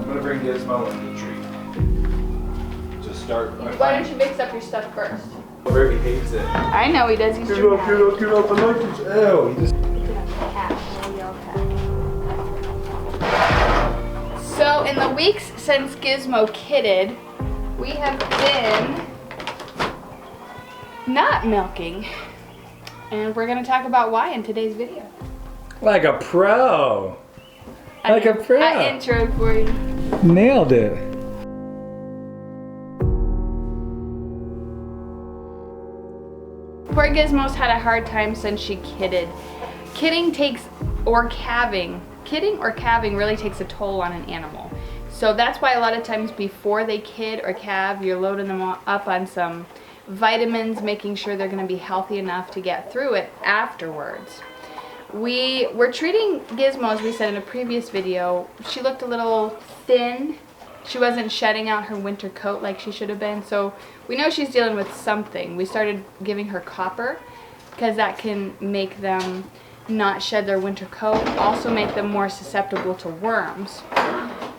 gonna bring Gizmo in the treat. Just start. Why don't you mix up your stuff first? Where he hates it. I know he does. He's Get up, I like this. Ew, he just. So in the weeks since Gizmo kidded, we have been not milking. And we're gonna talk about why in today's video. Like a pro. Like a pro. I introed for you. Nailed it. Poor Gizmo's had a hard time since she kidded. Kidding or calving really takes a toll on an animal. So that's why a lot of times before they kid or calve, you're loading them up on some vitamins, making sure they're going to be healthy enough to get through it afterwards. We were treating Gizmo, as we said in a previous video. She looked a little thin. She wasn't shedding out her winter coat like she should have been, so we know she's dealing with something. We started giving her copper because that can make them not shed their winter coat, also make them more susceptible to worms.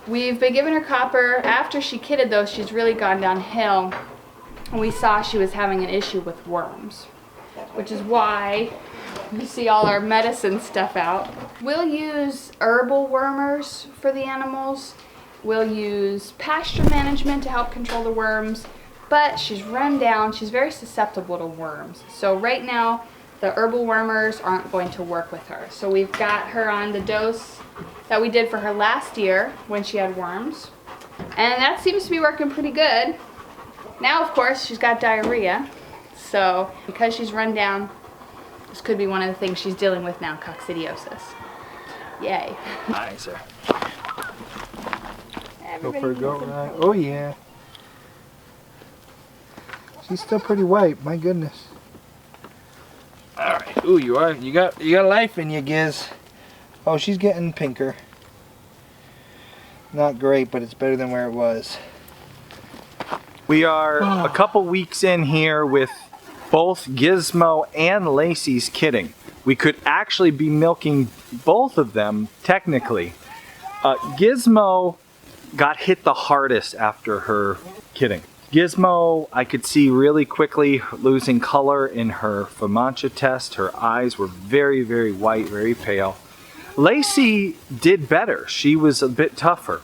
We've been giving her copper. After she kidded though, she's really gone downhill, and we saw she was having an issue with worms, which is why you see all our medicine stuff out. We'll use herbal wormers for the animals. We'll use pasture management to help control the worms, but she's run down. She's very susceptible to worms. So right now, the herbal wormers aren't going to work with her. So we've got her on the dose that we did for her last year when she had worms. And that seems to be working pretty good. Now, of course, she's got diarrhea. So because she's run down, this could be one of the things she's dealing with now, coccidiosis. Yay. Nicer. Go for a goat ride. Oh yeah. She's still pretty white, my goodness. Alright. Ooh, you got life in you, Giz. Oh, she's getting pinker. Not great, but it's better than where it was. We are a couple weeks in here with both Gizmo and Lacy's kidding. We could actually be milking both of them, technically. Gizmo got hit the hardest after her kidding. Gizmo, I could see really quickly losing color in her Famantia test. Her eyes were very, very white, very pale. Lacy did better. She was a bit tougher.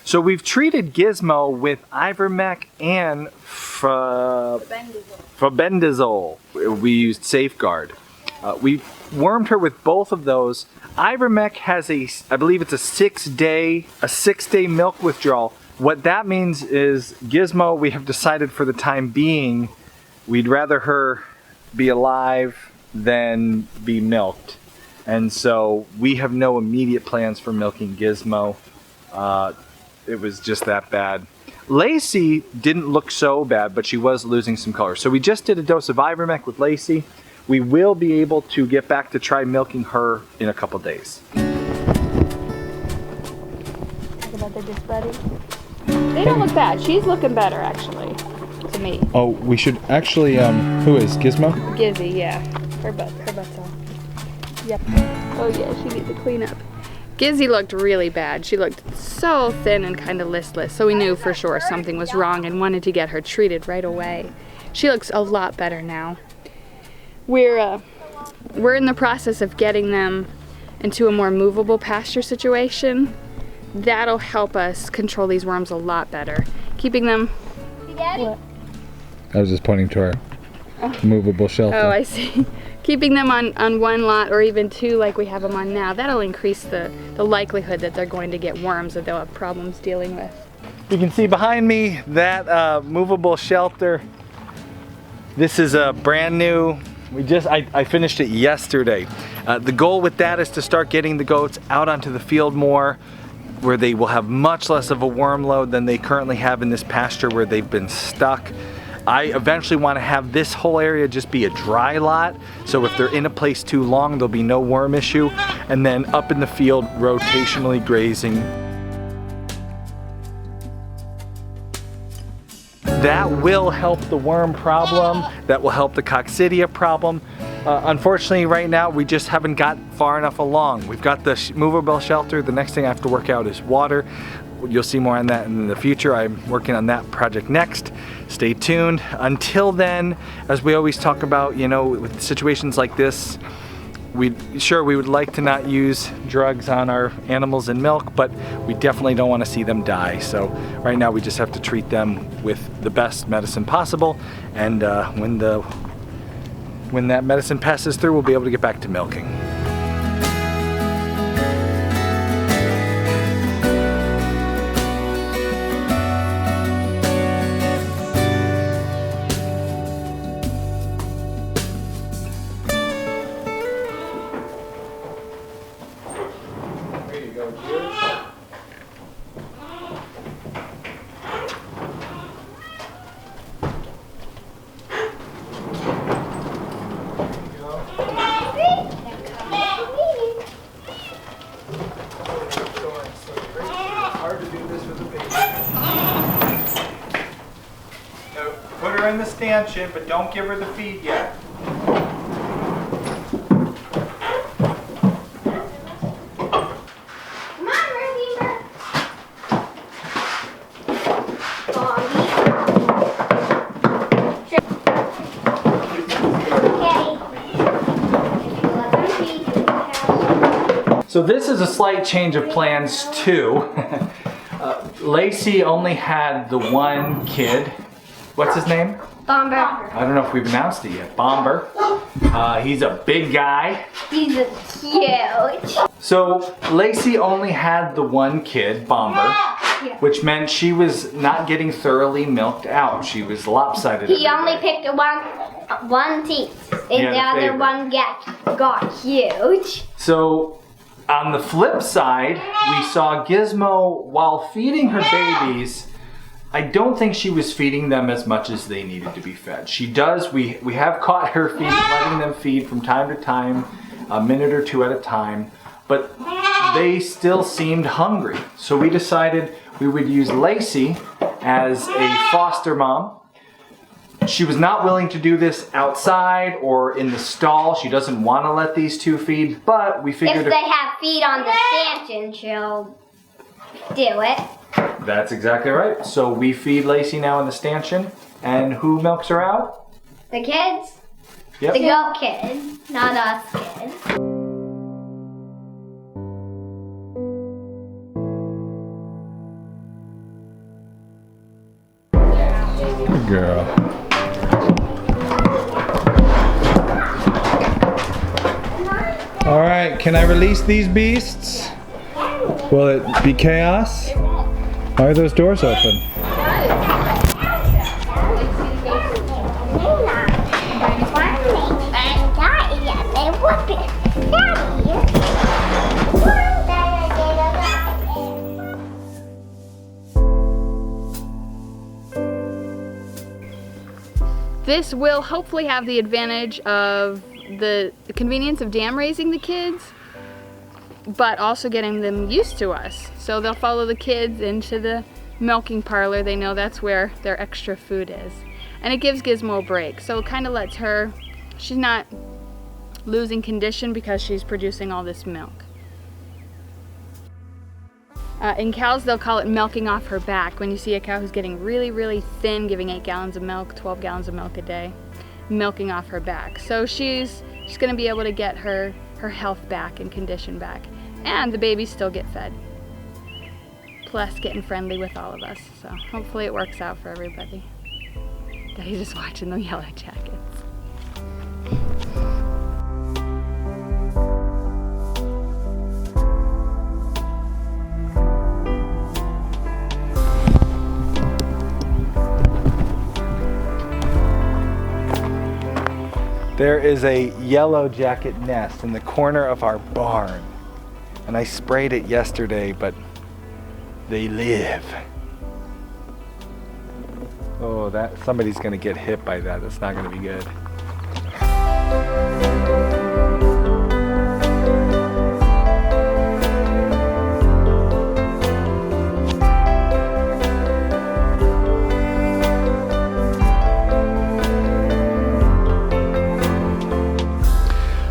So we've treated Gizmo with Ivermec and Fabendazole. We used Safeguard. We wormed her with both of those. Ivermec has I believe it's a 6-day milk withdrawal. What that means is Gizmo, we have decided for the time being, we'd rather her be alive than be milked. And so we have no immediate plans for milking Gizmo. It was just that bad. Lacy didn't look so bad, but she was losing some color. So we just did a dose of Ivermec with Lacy. We will be able to get back to try milking her in a couple days. Talk about the disc buddy. They don't look bad. She's looking better, actually, to me. Oh, we should actually, who is Gizmo? Gizzy, yeah. Her butt's on. Yep. Oh yeah, she needs a clean up. Gizzy looked really bad. She looked so thin and kind of listless, so we knew for sure something was wrong and wanted to get her treated right away. She looks a lot better now. We're in the process of getting them into a more movable pasture situation. That'll help us control these worms a lot better. Keeping them... Hey, Daddy? What? I was just pointing to our movable shelter. Oh, I see. Keeping them on one lot or even two like we have them on now, that'll increase the likelihood that they're going to get worms that they'll have problems dealing with. You can see behind me that movable shelter. This is a brand new. I finished it yesterday. The goal with that is to start getting the goats out onto the field more, where they will have much less of a worm load than they currently have in this pasture where they've been stuck. I eventually want to have this whole area just be a dry lot, so if they're in a place too long, there'll be no worm issue, and then up in the field, rotationally grazing. That will help the worm problem, that will help the coccidia problem. Unfortunately, right now, we just haven't got far enough along. We've got the movable shelter. The next thing I have to work out is water. you'll see more on that in the future. I'm working on that project next. Stay tuned. Until then, as we always talk about, you know, with situations like this, we would like to not use drugs on our animals in milk, but we definitely don't want to see them die. So right now we just have to treat them with the best medicine possible, and when that medicine passes through, we'll be able to get back to milking. Put her in the stanchion, but don't give her the feed yet. Come on, Redeemer. So this is a slight change of plans too. Lacy only had the one kid. What's his name? Bomber. I don't know if we've announced it yet. Bomber. He's a big guy. He's huge. So Lacy only had the one kid, Bomber, which meant she was not getting thoroughly milked out. She was lopsided. He only picked one teeth, and Yeah, the other favorite. one got huge. So on the flip side, we saw Gizmo, while feeding her babies, I don't think she was feeding them as much as they needed to be fed. She does, we have caught her letting them feed from time to time, a minute or two at a time, but they still seemed hungry. So we decided we would use Lacy as a foster mom. She was not willing to do this outside or in the stall. She doesn't want to let these two feed, but we figured If they have feed on the stanchion, she'll do it. That's exactly right. So we feed Lacy now in the stanchion, and who milks her out? The kids? Yep. The goat kids, not us kids. Good girl. All right, can I release these beasts? Will it be chaos? Why are those doors open? This will hopefully have the advantage of the convenience of dam raising the kids, but also getting them used to us. So they'll follow the kids into the milking parlor. They know that's where their extra food is. And it gives Gizmo a break. So it kind of lets her, she's not losing condition because she's producing all this milk. In cows, they'll call it milking off her back. When you see a cow who's getting really, really thin, giving 8 gallons of milk, 12 gallons of milk a day, milking off her back. So she's gonna be able to get her health back and condition back. And the babies still get fed. Plus getting friendly with all of us. So hopefully it works out for everybody. Daddy's just watching the yellow jackets. There is a yellow jacket nest in the corner of our barn. And I sprayed it yesterday, but they live. Oh, somebody's gonna get hit by that. That's not gonna be good.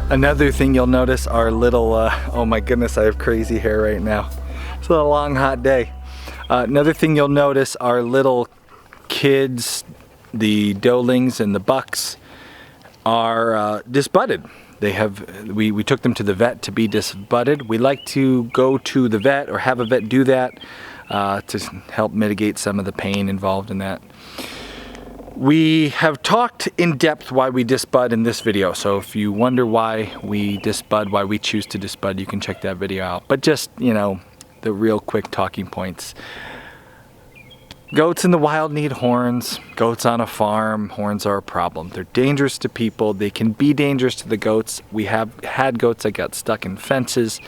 Another thing you'll notice are little, oh my goodness, I have crazy hair right now. It's a long hot day. Another thing you'll notice are little kids, the doelings and the bucks are disbudded. We took them to the vet to be disbudded. We like to go to the vet or have a vet do that to help mitigate some of the pain involved in that. We have talked in depth why we disbud in this video, so if you wonder why we disbud, why we choose to disbud, you can check that video out. But just, you know, the real quick talking points. Goats in the wild need horns. Goats on a farm, horns are a problem. They're dangerous to people. They can be dangerous to the goats. We have had goats that got stuck in fences.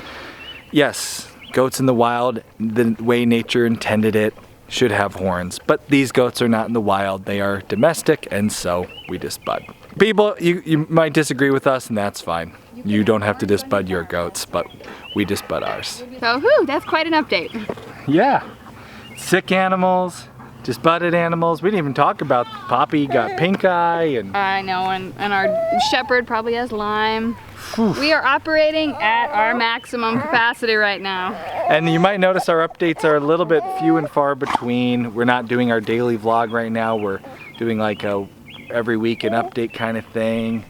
Yes, goats in the wild, the way nature intended it, should have horns. But these goats are not in the wild. They are domestic, and so we disbud. People, you might disagree with us, and that's fine. You don't have to disbud your goats, but we disbud ours. So, whew, that's quite an update. Yeah. Sick animals, disbudded animals. We didn't even talk about Poppy got pink eye and... I know, and our shepherd probably has Lyme. We are operating at our maximum capacity right now. And you might notice our updates are a little bit few and far between. We're not doing our daily vlog right now. We're doing like a every week an update kind of thing.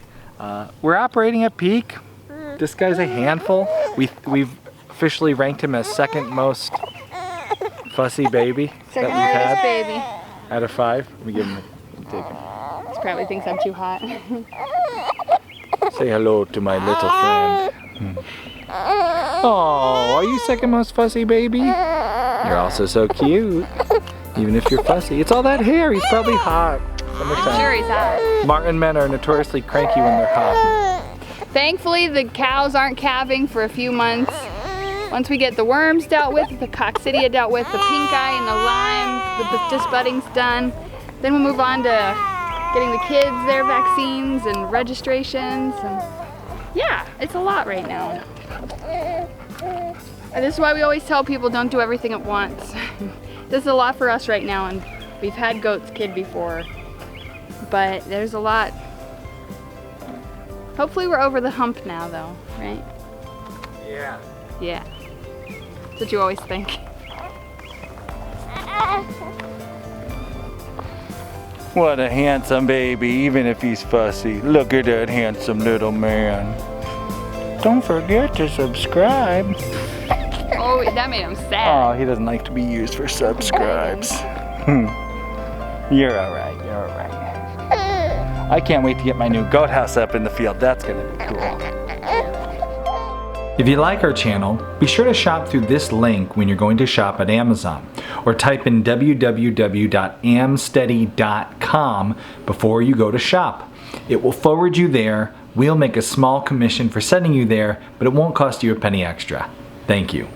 We're operating at peak. This guy's a handful. We've officially ranked him as second most fussy baby that we've had. Baby. Out of 5. Let me give him take him. He probably thinks I'm too hot. Say hello to my little friend. Oh, are you second most fussy baby? You're also so cute. Even if you're fussy. It's all that hair. He's probably hot. I'm sure he's hot. Martin men are notoriously cranky when they're hot. Thankfully, the cows aren't calving for a few months. Once we get the worms dealt with, the coccidia dealt with, the pink eye and the Lyme, the disbudding's done, then we'll move on to getting the kids their vaccines and registrations. And yeah, it's a lot right now. And this is why we always tell people don't do everything at once. This is a lot for us right now, and we've had goats kid before, but there's a lot. Hopefully we're over the hump now though, right? Yeah. Yeah. That's what you always think. What a handsome baby, even if he's fussy. Look at that handsome little man. Don't forget to subscribe. Oh, that made him sad. Oh, he doesn't like to be used for subscribes. You're alright, you're alright. I can't wait to get my new goat house up in the field. That's gonna be cool. If you like our channel, be sure to shop through this link when you're going to shop at Amazon, or type in www.amsteady.com before you go to shop. It will forward you there. We'll make a small commission for sending you there, but it won't cost you a penny extra. Thank you.